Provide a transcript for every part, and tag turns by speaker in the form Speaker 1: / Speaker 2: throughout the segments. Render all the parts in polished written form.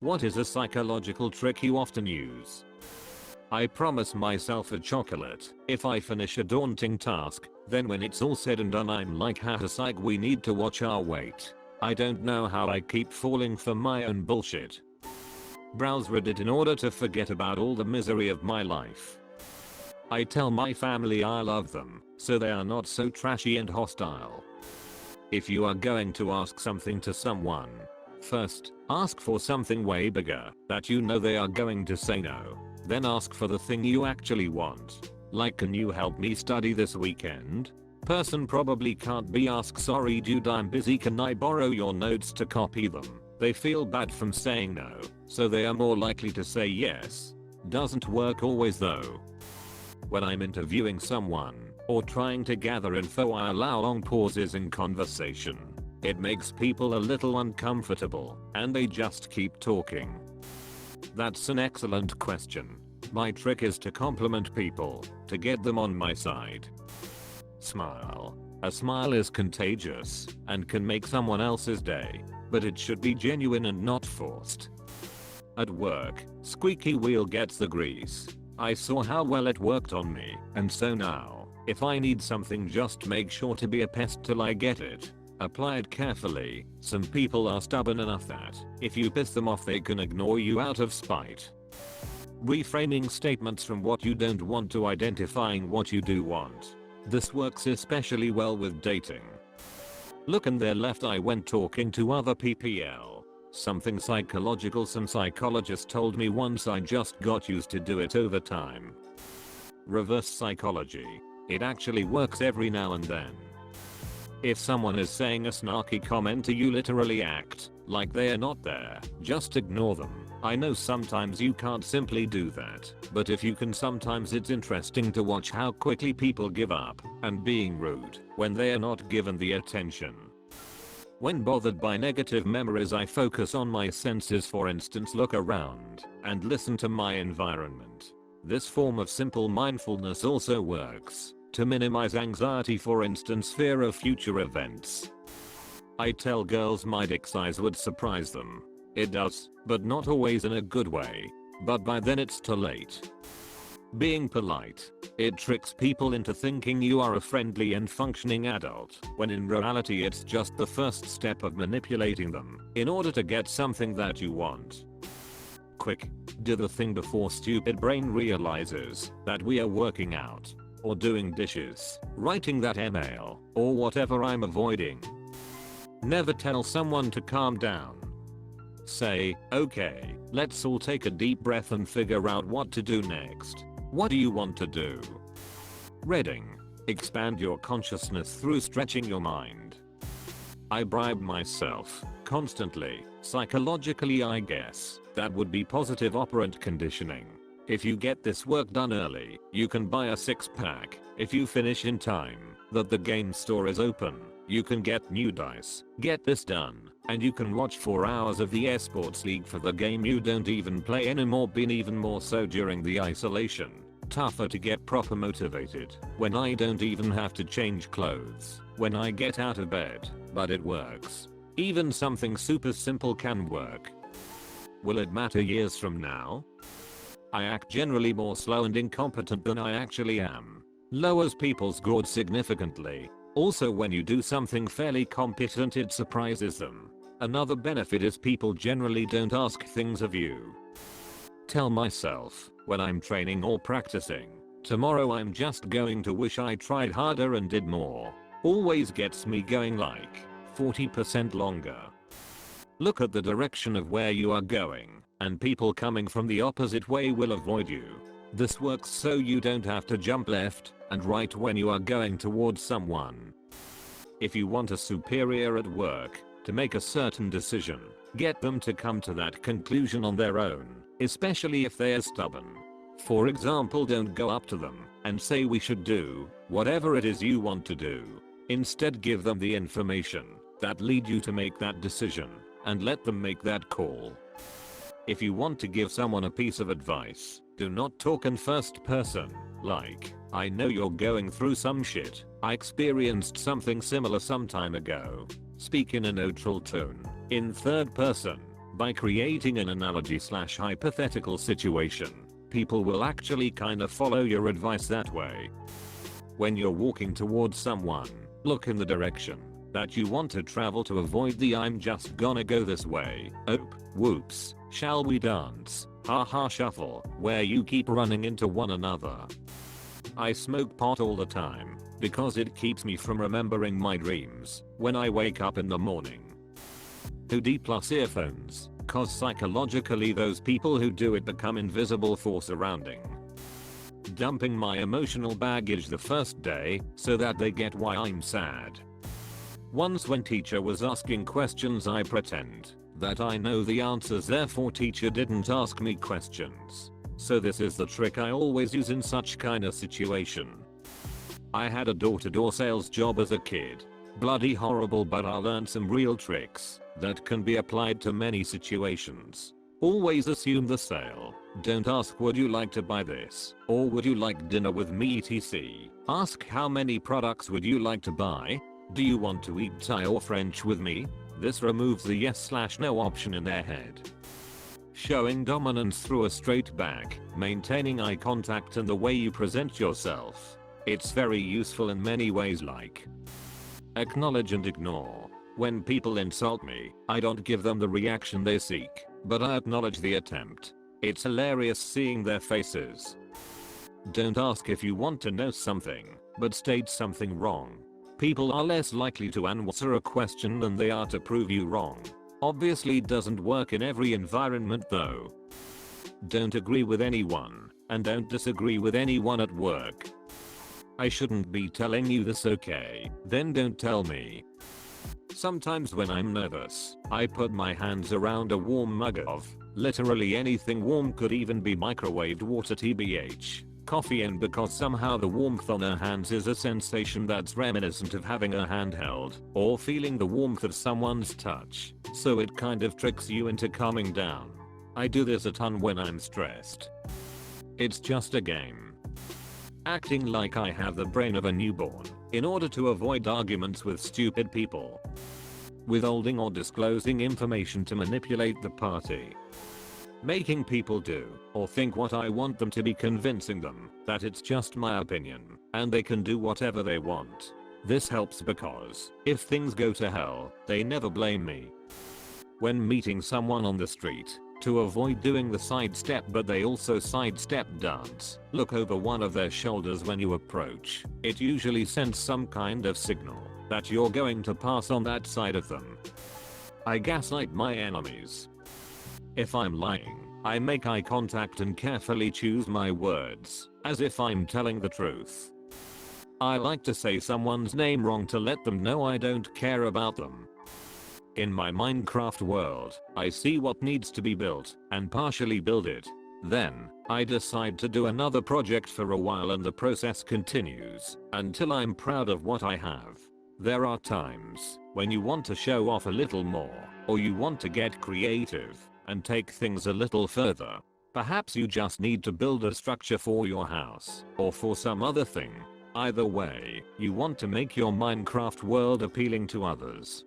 Speaker 1: What is a psychological trick you often use? I promise myself a chocolate if I finish a daunting task, then when it's all said and done I'm like haha psych, we need to watch our weight. I don't know how I keep falling for my own bullshit. Browse Reddit in order to forget about all the misery of my life. I tell my family I love them, so they are not so trashy and hostile. If you are going to ask something to someone, first, ask for something way bigger that you know they are going to say no. Then ask for the thing you actually want. Like, can you help me study this weekend? Person probably can't be asked, sorry dude I'm busy, can I borrow your notes to copy them? They feel bad from saying no, so they are more likely to say yes. Doesn't work always though. When I'm interviewing someone or trying to gather info, I allow long pauses in conversation. It makes people a little uncomfortable and they just keep talking. That's an excellent question. My trick is to compliment people to get them on my side. Smile. A smile is contagious and can make someone else's day, but it should be genuine and not forced. At work, squeaky wheel gets the grease. I saw how well it worked on me, and so now, if I need something, just make sure to be a pest till I get it. Apply it carefully. Some people are stubborn enough that if you piss them off they can ignore you out of spite. Reframing statements from what you don't want to identifying what you do want. This works especially well with dating. Look in their left eye when talking to other PPL. Something psychological some psychologist told me once, I just got used to do it over time. Reverse psychology. It actually works every now and then. If someone is saying a snarky comment, you literally act like they are not there. Just ignore them. I know sometimes you can't simply do that, but if you can, sometimes it's interesting to watch how quickly people give up and being rude when they are not given the attention. When bothered by negative memories, I focus on my senses, for instance look around and listen to my environment. This form of simple mindfulness also works to minimize anxiety, for instance fear of future events. I tell girls my dick size would surprise them. It does, but not always in a good way. But by then it's too late. Being polite. It tricks people into thinking you are a friendly and functioning adult, when in reality it's just the first step of manipulating them in order to get something that you want. Quick. Do the thing before stupid brain realizes that we are working out, or doing dishes, writing that email, or whatever I'm avoiding. Never tell someone to calm down. Say, okay, let's all take a deep breath and figure out what to do next. What do you want to do? Reading. Expand your consciousness through stretching your mind. I bribe myself constantly, psychologically I guess. That would be positive operant conditioning. If you get this work done early, you can buy a 6-pack. If you finish in time that the game store is open, you can get new dice. Get this done, and you can watch 4 hours of the esports league for the game you don't even play anymore. Been even more so during the isolation. Tougher to get proper motivated when I don't even have to change clothes when I get out of bed, but it works. Even something super simple can work. Will it matter years from now? I act generally more slow and incompetent than I actually am. Lowers people's growth significantly. Also, when you do something fairly competent, it surprises them. Another benefit is people generally don't ask things of you. Tell myself, when I'm training or practicing, tomorrow I'm just going to wish I tried harder and did more. Always gets me going like 40% longer. Look at the direction of where you are going, and people coming from the opposite way will avoid you. This works so you don't have to jump left and right when you are going towards someone. If you want a superior at work to make a certain decision, get them to come to that conclusion on their own, especially if they are stubborn. For example, don't go up to them and say we should do whatever it is you want to do. Instead, give them the information that lead you to make that decision and let them make that call. If you want to give someone a piece of advice, do not talk in first person, like, I know you're going through some shit. I experienced something similar some time ago. Speak in a neutral tone. In third person, By creating an analogy/hypothetical situation, people will actually kinda follow your advice that way. When you're walking towards someone, look in the direction that you want to travel to avoid the "I'm just gonna go this way, oop, whoops, shall we dance, haha" shuffle, where you keep running into one another. I smoke pot all the time because it keeps me from remembering my dreams when I wake up in the morning. Hoodie plus earphones, cause psychologically those people who do it become invisible for surrounding. Dumping my emotional baggage the first day so that they get why I'm sad. Once when teacher was asking questions, I pretend that I know the answers, therefore teacher didn't ask me questions. So this is the trick I always use in such kind of situation. I had a door-to-door sales job as a kid. Bloody horrible, but I learned some real tricks that can be applied to many situations. Always assume the sale. Don't ask would you like to buy this or would you like dinner with me etc. Ask how many products would you like to buy? Do you want to eat Thai or French with me? This removes the yes/no option in their head. Showing dominance through a straight back, maintaining eye contact and the way you present yourself. It's very useful in many ways, like acknowledge and ignore. When people insult me, I don't give them the reaction they seek, but I acknowledge the attempt. It's hilarious seeing their faces. Don't ask if you want to know something, but state something wrong. People are less likely to answer a question than they are to prove you wrong. Obviously doesn't work in every environment though. Don't agree with anyone, and don't disagree with anyone at work. I shouldn't be telling you this, okay? Then don't tell me. Sometimes when I'm nervous, I put my hands around a warm mug of literally anything warm, could even be microwaved water tbh. Coffee, and because somehow the warmth on her hands is a sensation that's reminiscent of having a hand held or feeling the warmth of someone's touch, so it kind of tricks you into calming down. I do this a ton when I'm stressed. It's just a game. Acting like I have the brain of a newborn in order to avoid arguments with stupid people. Withholding or disclosing information to manipulate the party. Making people do or think what I want them to be, convincing them that it's just my opinion and they can do whatever they want. This helps because if things go to hell, they never blame me. When meeting someone on the street, to avoid doing the sidestep but they also sidestep dance, look over one of their shoulders when you approach. It usually sends some kind of signal that you're going to pass on that side of them. I gaslight my enemies. If I'm lying, I make eye contact and carefully choose my words, as if I'm telling the truth. I like to say someone's name wrong to let them know I don't care about them. In my Minecraft world, I see what needs to be built and partially build it. Then, I decide to do another project for a while and the process continues until I'm proud of what I have. There are times when you want to show off a little more, or you want to get creative and take things a little further. Perhaps you just need to build a structure for your house or for some other thing. Either way, you want to make your Minecraft world appealing to others.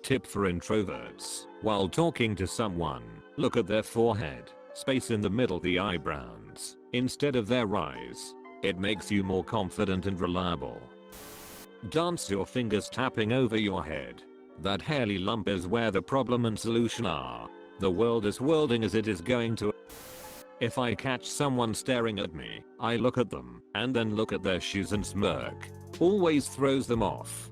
Speaker 1: Tip for introverts: while talking to someone, look at their forehead, space in the middle, the eyebrows, instead of their eyes. It makes you more confident and reliable. Dance your fingers tapping over your head. That hairy lump is where the problem and solution are. The world is worlding as it is going to. If I catch someone staring at me, I look at them and then look at their shoes and smirk. Always throws them off.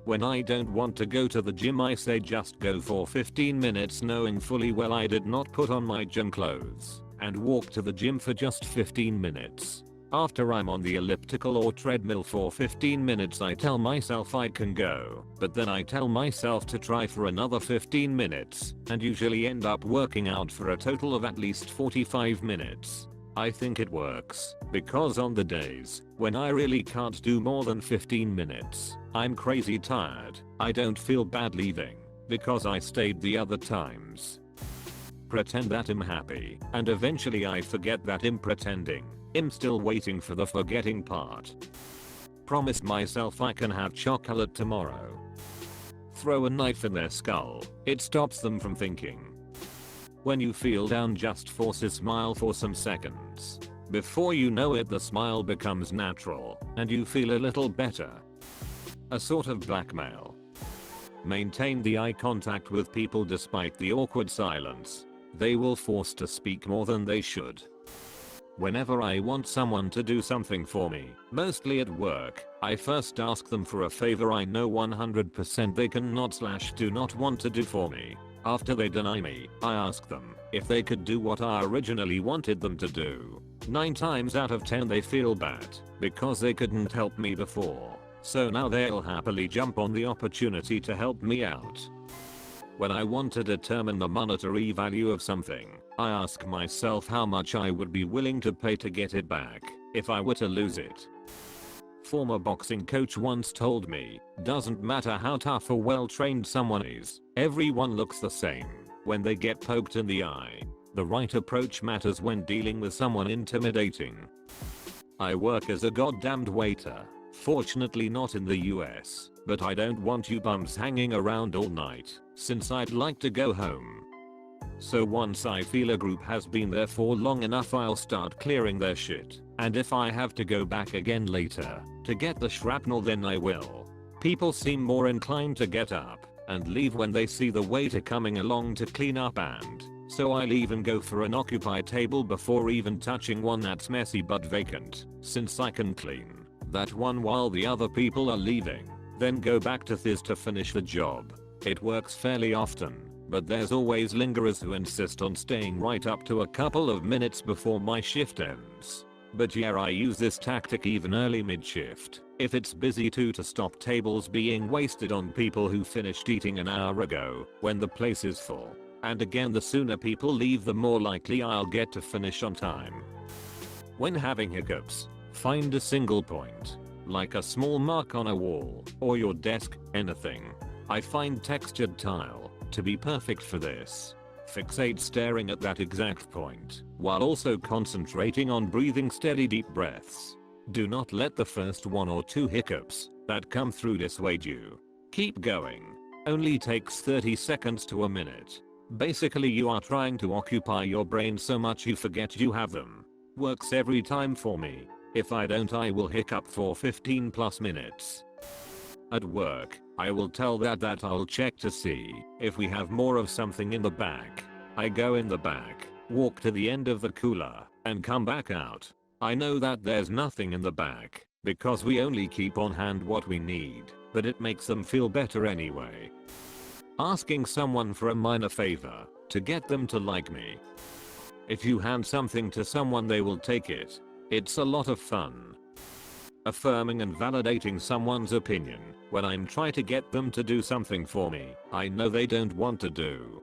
Speaker 1: When I don't want to go to the gym, I say just go for 15 minutes, knowing fully well I did not put on my gym clothes, and walk to the gym for just 15 minutes. After I'm on the elliptical or treadmill for 15 minutes, I tell myself I can go, but then I tell myself to try for another 15 minutes, and usually end up working out for a total of at least 45 minutes. I think it works, because on the days when I really can't do more than 15 minutes, I'm crazy tired. I don't feel bad leaving, because I stayed the other times. Pretend that I'm happy, and eventually I forget that I'm pretending. I'm still waiting for the forgetting part. Promise myself I can have chocolate tomorrow. Throw a knife in their skull. It stops them from thinking. When you feel down, just force a smile for some seconds. Before you know it, the smile becomes natural and you feel a little better. A sort of blackmail. Maintain the eye contact with people despite the awkward silence. They will force to speak more than they should. Whenever I want someone to do something for me, mostly at work, I first ask them for a favor I know 100% they cannot/do not want to do for me. After they deny me, I ask them if they could do what I originally wanted them to do. 9 times out of 10 they feel bad because they couldn't help me before. So now they'll happily jump on the opportunity to help me out. When I want to determine the monetary value of something, I ask myself how much I would be willing to pay to get it back if I were to lose it. Former boxing coach once told me, doesn't matter how tough or well trained someone is, everyone looks the same when they get poked in the eye. The right approach matters when dealing with someone intimidating. I work as a goddamned waiter. Fortunately not in the US, but I don't want you bums hanging around all night, since I'd like to go home. So once I feel a group has been there for long enough, I'll start clearing their shit, and if I have to go back again later to get the shrapnel, then I will. People seem more inclined to get up and leave when they see the waiter coming along to clean up, and so I'll even go for an occupied table before even touching one that's messy but vacant, since I can clean that one while the other people are leaving, then go back to this to finish the job. It works fairly often, but there's always lingerers who insist on staying right up to a couple of minutes before my shift ends. But yeah, I use this tactic even early mid-shift, if it's busy too, to stop tables being wasted on people who finished eating an hour ago when the place is full. And again, the sooner people leave, the more likely I'll get to finish on time. When having hiccups, find a single point, like a small mark on a wall or your desk, anything. I find textured tile to be perfect for this. Fixate staring at that exact point while also concentrating on breathing steady deep breaths. Do not let the first 1 or 2 hiccups that come through dissuade you. Keep going. Only takes 30 seconds to a minute. Basically, you are trying to occupy your brain so much you forget you have them. Works every time for me. If I don't, I will hiccup for 15+ minutes. At work, I will tell that I'll check to see if we have more of something in the back. I go in the back, walk to the end of the cooler, and come back out. I know that there's nothing in the back because we only keep on hand what we need, but it makes them feel better anyway. Asking someone for a minor favor to get them to like me. If you hand something to someone, they will take it. It's a lot of fun. Affirming and validating someone's opinion when I'm trying to get them to do something for me I know they don't want to do.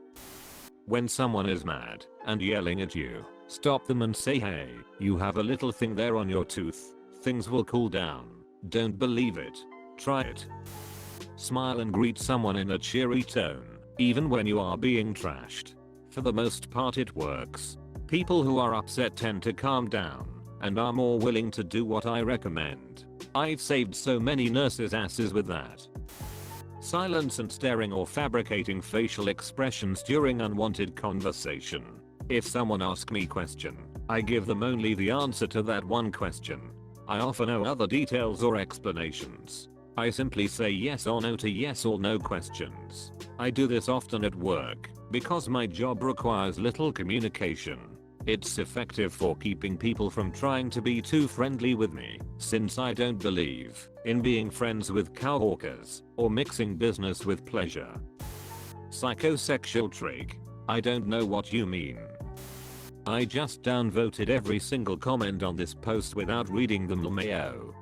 Speaker 1: When someone is mad and yelling at you, stop them and say, hey, you have a little thing there on your tooth. Things will cool down. Don't believe it. Try it. Smile and greet someone in a cheery tone, even when you are being trashed. For the most part it works. People who are upset tend to calm down and are more willing to do what I recommend. I've saved so many nurses' asses with that. Silence and staring or fabricating facial expressions during unwanted conversation. If someone asks me a question, I give them only the answer to that one question. I offer no other details or explanations. I simply say yes or no to yes or no questions. I do this often at work because my job requires little communication. It's effective for keeping people from trying to be too friendly with me, since I don't believe in being friends with cowhawkers or mixing business with pleasure. Psychosexual trick. I don't know what you mean. I just downvoted every single comment on this post without reading them. LMAO.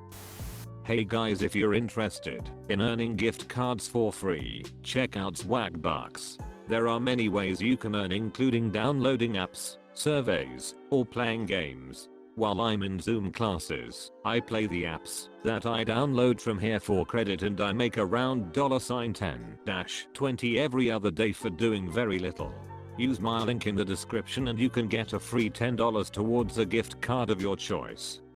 Speaker 1: Hey guys, if you're interested in earning gift cards for free, check out Swagbucks. There are many ways you can earn, including downloading apps, surveys, or playing games. While I'm in Zoom classes, I play the apps that I download from here for credit, and I make around $10-20 every other day for doing very little. Use my link in the description and you can get a free $10 towards a gift card of your choice.